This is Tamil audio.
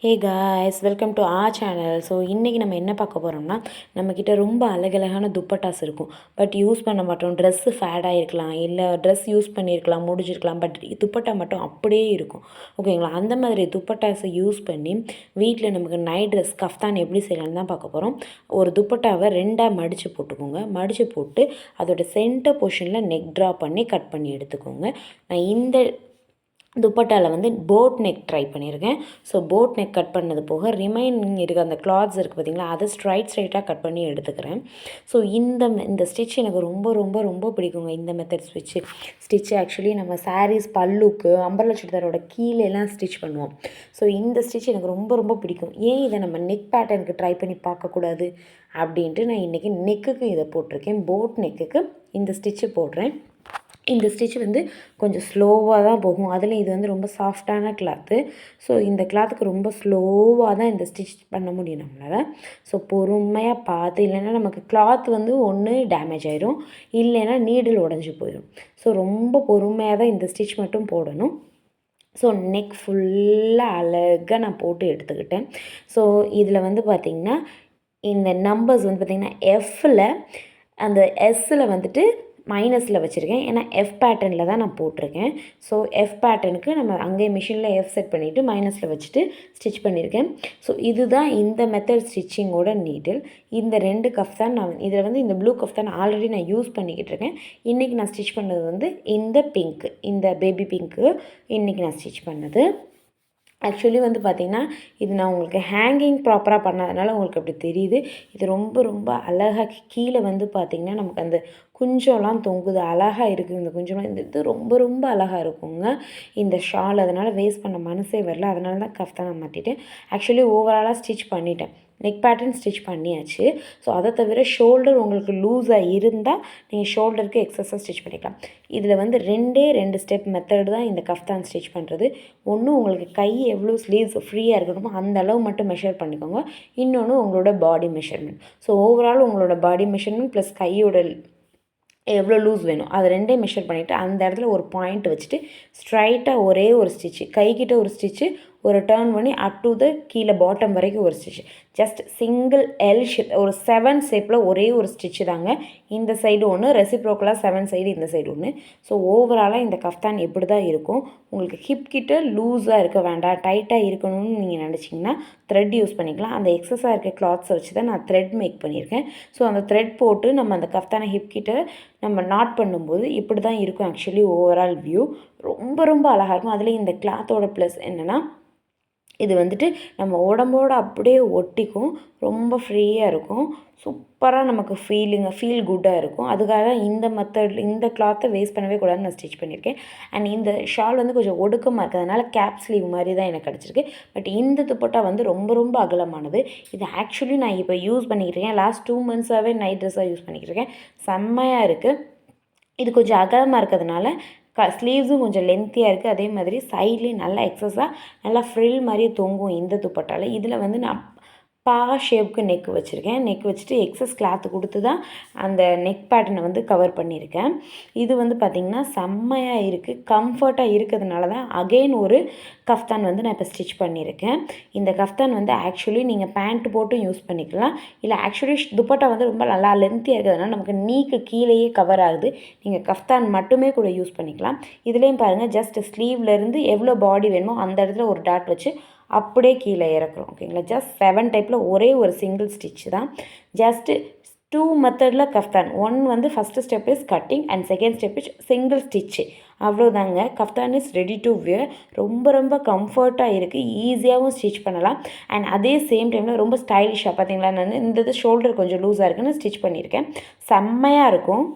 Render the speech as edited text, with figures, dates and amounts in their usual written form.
Hey guys, welcome to R channel. So இன்றைக்கி நம்ம என்ன பார்க்க போகிறோம்னா, நம்மக்கிட்ட ரொம்ப அழகழகான துப்பட்டாஸ் இருக்கும். பட் யூஸ் பண்ண மாட்டோம். ட்ரெஸ்ஸு ஃபேடாக இருக்கலாம், இல்லை ட்ரெஸ் யூஸ் பண்ணியிருக்கலாம், முடிஞ்சிருக்கலாம். பட் துப்பட்டா மட்டும் அப்படியே இருக்கும். ஓகேங்களா? அந்த மாதிரி துப்பட்டாஸை யூஸ் பண்ணி வீட்டில் நமக்கு நைட் ட்ரெஸ் கஃப்தான் எப்படி செய்யலான்னு தான் பார்க்க போகிறோம். ஒரு துப்பட்டாவை 2ஆக மடித்து போட்டுக்கோங்க. மடித்து போட்டு அதோட சென்டர் போர்ஷனில் நெக் ட்ரா பண்ணி கட் பண்ணி எடுத்துக்கோங்க. நான் இந்த துப்பட்டாவில் வந்து போட் நெக் ட்ரை பண்ணியிருக்கேன். ஸோ போட் நெக் கட் பண்ணது போக ரிமைனிங் இருக்க அந்த கிளாத்ஸ் இருக்குது பார்த்திங்களா, அதை ஸ்ட்ரைட்டாக கட் பண்ணி எடுத்துக்கிறேன். ஸோ இந்த ஸ்டிச் எனக்கு ரொம்ப ரொம்ப ரொம்ப பிடிக்குங்க. இந்த மெத்தட் ஸ்டிச்சு ஆக்சுவலி நம்ம சாரீஸ் பல்லுக்கு அம்பர்லா சுடிதாரோட கீழேலாம் ஸ்டிச் பண்ணுவோம். ஸோ இந்த ஸ்டிச் எனக்கு ரொம்ப ரொம்ப பிடிக்கும். ஏன் இதை நம்ம நெக் பேட்டர்னுக்கு ட்ரை பண்ணி பார்க்கக்கூடாது அப்படின்ட்டு நான் இன்றைக்கி நெக்குக்கு இதை போட்டிருக்கேன். போட் நெக்குக்கு இந்த ஸ்டிச்சு போடுறேன். இந்த ஸ்டிச் வந்து கொஞ்சம் ஸ்லோவாக தான் போகும். அதில் இது வந்து ரொம்ப சாஃப்டான கிளாத்து. ஸோ இந்த கிளாத்துக்கு ரொம்ப ஸ்லோவாக தான் இந்த ஸ்டிச் பண்ண முடியும் நம்மளால். ஸோ பொறுமையாக பார்த்து, இல்லைன்னா நமக்கு கிளாத் வந்து ஒன்று டேமேஜ் ஆயிரும், இல்லைன்னா நீடில் உடஞ்சி போயிடும். ஸோ ரொம்ப பொறுமையாக தான் இந்த ஸ்டிச் மட்டும் போடணும். ஸோ நெக் ஃபுல்லாக அழகாக நான் போட்டு எடுத்துக்கிட்டேன். ஸோ இதில் வந்து பார்த்திங்கன்னா இந்த நம்பர்ஸ் வந்து பார்த்திங்கன்னா எஃப்பில் அந்த எஸ்ஸில் வந்துட்டு மைனஸில் வச்சுருக்கேன். ஏன்னா எஃப் பேட்டர்னில் தான் நான் போட்டிருக்கேன். ஸோ எஃப் பேட்டர்னுக்கு நம்ம அங்கேயே மிஷினில் எஃப் செட் பண்ணிவிட்டு மைனஸில் வச்சுட்டு ஸ்டிச் பண்ணியிருக்கேன். ஸோ இதுதான் இந்த மெத்தட் ஸ்டிச்சிங்கோட நீடில். இந்த 2 கஃப்தான் நான் இதில் வந்து இந்த ப்ளூ கஃப்தான் ஆல்ரெடி நான் யூஸ் பண்ணிக்கிட்டு இருக்கேன். இன்றைக்கி நான் ஸ்டிச் பண்ணது வந்து இந்த பிங்க்கு, இந்த பேபி பிங்க்கு இன்றைக்கி நான் ஸ்டிச் பண்ணது. ஆக்சுவலி வந்து பார்த்திங்கன்னா இது நான் உங்களுக்கு ஹேங்கிங் ப்ராப்பராக பண்ணாதனால உங்களுக்கு அப்படி தெரியுது. இது ரொம்ப ரொம்ப அழகாக கீழே வந்து பார்த்திங்கன்னா நமக்கு அந்த குஞ்சம்லாம் தொங்குது, அழகாக இருக்குது. இந்த குஞ்சம்லாம் இது ரொம்ப ரொம்ப அழகாக இருக்குங்க இந்த ஷால். அதனால் வேஸ்ட் பண்ண மனசே வரல. அதனால தான் கஃப்தான் நான் மாட்டிட்டேன். ஆக்சுவலி ஓவராலாக ஸ்டிச் பண்ணிட்டேன். நெக் பேட்டர்ன் ஸ்டிச் பண்ணியாச்சு. ஸோ அதை தவிர ஷோல்டர் உங்களுக்கு லூஸாக இருந்தால் நீங்கள் ஷோல்டருக்கு எக்ஸஸாக ஸ்டிச் பண்ணிக்கலாம். இதில் வந்து 2 ஸ்டெப் மெத்தட் தான் இந்த கஃப்தான் ஸ்டிச் பண்ணுறது. ஒன்று உங்களுக்கு கை எவ்வளோ ஸ்லீவ்ஸ் ஃப்ரீயாக இருக்கணுமோ அந்த அளவு மட்டும் மெஷர் பண்ணிக்கோங்க. இன்னொன்று உங்களோட பாடி மெஷர்மெண்ட். ஸோ ஓவரால் உங்களோட பாடி மெஷர்மெண்ட் ப்ளஸ் கையோட எவ்வளோ லூஸ் வேணும் அதை 2 மெஷர் பண்ணிவிட்டு அந்த இடத்துல ஒரு பாயிண்ட் வச்சுட்டு ஸ்ட்ரைட்டாக ஒரே ஒரு ஸ்டிச்சு, கைக்கிட்ட ஒரு ஸ்டிச்சு, ஒரு டர்ன் பண்ணி அப் டு த கீழே பாட்டம் வரைக்கும் ஒரு stitch. Just single L shape, ஒரு 7 ஷேப்பில் ஒரே ஒரு ஸ்டிச்சு தாங்க. இந்த சைடு ஒன்று, ரெசிப்ரோக்கலாக 7 சைடு, இந்த சைடு ஒன்று. ஸோ ஓவராலாக இந்த கஃப்தான் எப்படி தான் இருக்கும். உங்களுக்கு ஹிப் கிட்ட லூஸாக இருக்க வேண்டாம், டைட்டாக இருக்கணும்னு நீங்கள் நினச்சிங்கன்னா த்ரெட் யூஸ் பண்ணிக்கலாம். அந்த எக்ஸஸாக இருக்க கிளாத்ஸை வச்சு தான் நான் த்ரெட் மேக் பண்ணியிருக்கேன். ஸோ அந்த த்ரெட் போட்டு நம்ம அந்த கஃப்தானை ஹிப் கிட்ட நம்ம நாட் பண்ணும்போது இப்படி தான் இருக்கும். ஆக்சுவலி ஓவரால் வியூ ரொம்ப ரொம்ப அழகாக இருக்கும். அதுலேயும் இந்த கிளாத்தோட ப்ளஸ் என்னென்னா இது வந்துட்டு நம்ம உடம்போடு அப்படியே ஒட்டிக்கும், ரொம்ப ஃப்ரீயாக இருக்கும், சூப்பராக நமக்கு ஃபீல் குட்டாக இருக்கும். அதுக்காக தான் இந்த கிளாத்தை வேஸ்ட் பண்ணவே கூடாதுன்னு நான் ஸ்டிச் பண்ணியிருக்கேன். அண்ட் இந்த ஷால் வந்து கொஞ்சம் ஒடுக்கமாக இருக்கிறதுனால கேப் ஸ்லீவ் மாதிரி தான் எனக்கு கிடச்சிருக்கு. பட் இந்த துப்பட்டா வந்து ரொம்ப ரொம்ப அகலமானது. இது ஆக்சுவலி நான் இப்போ யூஸ் பண்ணிக்கிட்டு இருக்கேன். லாஸ்ட் 2 மந்த்ஸாகவே நைட் ட்ரெஸ்ஸாக யூஸ் பண்ணிக்கிட்டு இருக்கேன். செம்மையாக இருக்குது. இது கொஞ்சம் அகலமாக இருக்கிறதுனால ஸ்லீவ்ஸும் கொஞ்சம் லென்த்தியாக இருக்குது. அதே மாதிரி சைட்லேயும் நல்லா எக்ஸஸாக நல்லா ஃப்ரில் மாதிரி தொங்கும் இந்த துப்பட்டாவில். இதில் வந்து நான் ஷேப்புக்கு நெக் வச்சுருக்கேன். நெக் வச்சுட்டு எக்ஸஸ் கிளாத்து கொடுத்து தான் அந்த நெக் பேட்டர்னை வந்து கவர் பண்ணியிருக்கேன். இது வந்து பார்த்திங்கன்னா செம்மையாக இருக்குது, கம்ஃபர்ட்டாக இருக்கிறதுனால தான் அகெயின் ஒரு கஃப்தான் வந்து நான் இப்போ ஸ்டிச் பண்ணியிருக்கேன். இந்த கஃப்தான் வந்து ஆக்சுவலி நீங்கள் பேண்ட் போட்டும் யூஸ் பண்ணிக்கலாம், இல்லை ஆக்சுவலி துப்பட்டா வந்து ரொம்ப நல்லா லென்த்தியாக இருக்கிறதுனால நமக்கு நீக்கு கீழேயே கவர் ஆகுது. நீங்கள் கஃப்தான் மட்டுமே கூட யூஸ் பண்ணிக்கலாம். இதுலேயும் பாருங்கள், ஜஸ்ட் ஸ்லீவ்லேருந்து எவ்வளோ பாடி வேணுமோ அந்த இடத்துல ஒரு டாட் வச்சு அப்படியே கீழே இறக்குறோம். ஓகேங்களா? ஜஸ்ட் 7 டைப்பில் ஒரே ஒரு சிங்கிள் ஸ்டிச் தான். ஜஸ்ட்டு 2 மெத்தடில் கஃப்தான். 1 வந்து first step is cutting and second step is single stitch. அவ்வளோதாங்க. Kaftan is ready to wear. ரொம்ப ரொம்ப கம்ஃபர்ட்டாக இருக்குது, ஈஸியாகவும் ஸ்டிச் பண்ணலாம். அண்ட் அதே சேம் டைமில் ரொம்ப ஸ்டைலிஷாக பார்த்தீங்களா, நான் இந்த ஷோல்டர் கொஞ்சம் லூஸாக இருக்குன்னு ஸ்டிச் பண்ணியிருக்கேன். செம்மையாக இருக்கும்.